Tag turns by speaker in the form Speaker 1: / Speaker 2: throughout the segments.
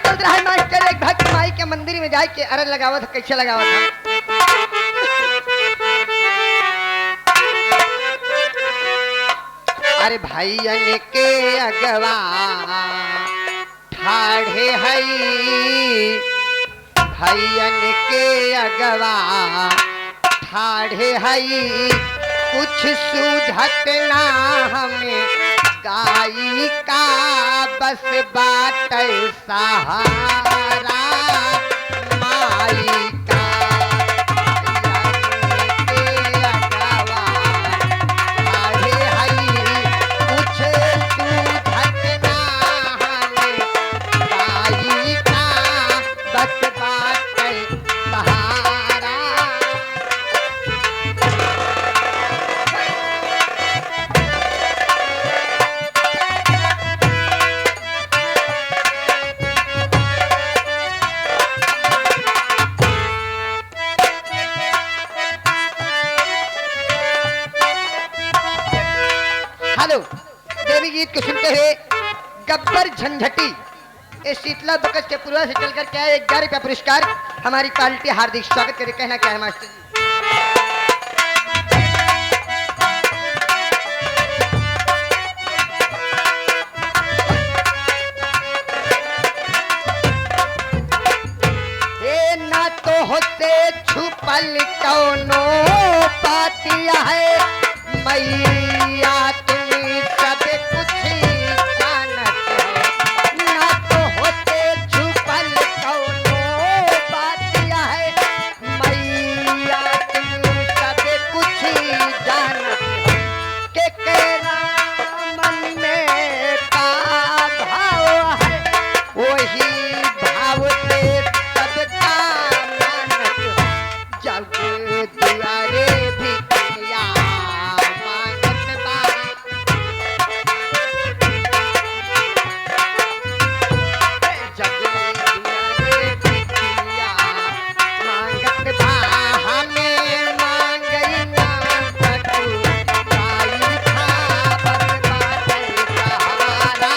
Speaker 1: चल रहा है मास्टर। एक भक्त माई के मंदिर में जाके अरन लगावा था। कैसे लगावा था? अरे भाईयन के अगवा ठाढ़े हई, भाईयन के अगवा ठाढ़े हई, कुछ सूझत ना हमें गाई का बस बाट सहारा माई का। भाईयन के अगवा ठाढ़े हई, कुछ सूझत ना हमें गाई का बस बाट सहारा। हेलो, देवी गीत को सुनते हुए गब्बर झंझटी इस शीतला बकस के पूर्वा से चलकर क्या है 11 रुपया पुरस्कार हमारी पार्टी हार्दिक स्वागत करे। कहना क्या है मास्टर जी? ए ना तो होते छुपल कौनो पातिया है मैया, तुम्हें सब कुछ जानत है। ना तो होते छुपल कौनो बातिया है मैया, तुम्हें सब कुछ जानत है। के केरा मन में का भाव है, वही भाव से सबका मानत है। जग दुआरे भिखिया मांगत बा, जग दुआरे भिखिया मांगत बा, हमें मांगई ना सकू माई का बस बाट सहारा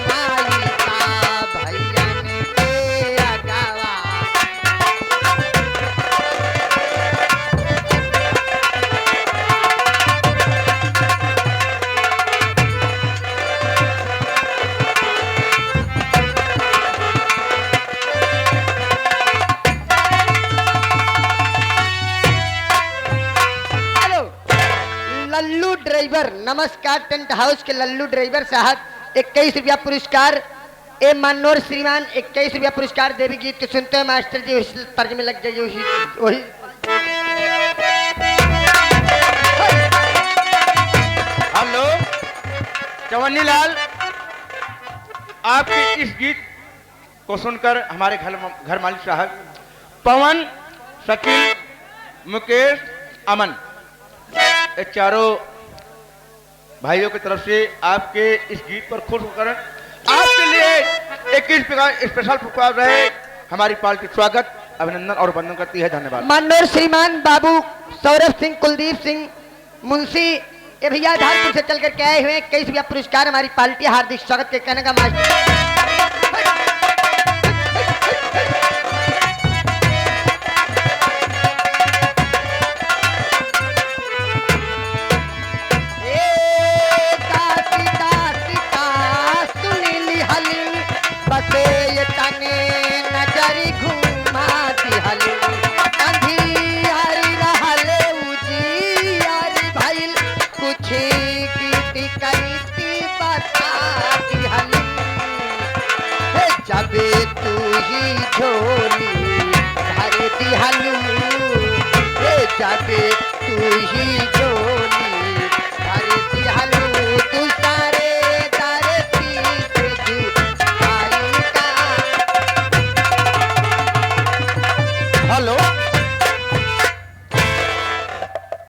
Speaker 1: माई का। भैयन के अगवा हेलो लल्लू ड्राइवर, नमस्कार। टेंट हाउस के लल्लू ड्राइवर साहब 21 रुपया पुरस्कार। ए मनोर श्रीमान 21 रुपया पुरस्कार। देवी गीत के सुनते हैं मास्टर जी, उस तर्ज में लग जाइए वही।
Speaker 2: हेलो चवन्नी लाल, आपके इस गीत को सुनकर हमारे घर मालिक साहब पवन, शकील, मुकेश, अमन, ये चारों भाइयों की तरफ से आपके इस गीत पर खुश होकर आपके लिए 21 स्पेशल पुरस्कार रहे। हमारी पार्टी स्वागत, अभिनंदन और वंदन करती है। धन्यवाद।
Speaker 1: मनोर श्रीमान, बाबू सौरभ सिंह, कुलदीप सिंह, मुंशी, ये भैया धारपुर से चलकर के आए हुए 21 रुपया पुरस्कार हमारी पार्टी हार्दिक स्वागत के। कहने का मास्टर जबे तू ही झोली भर दिहलू, जबे तू ही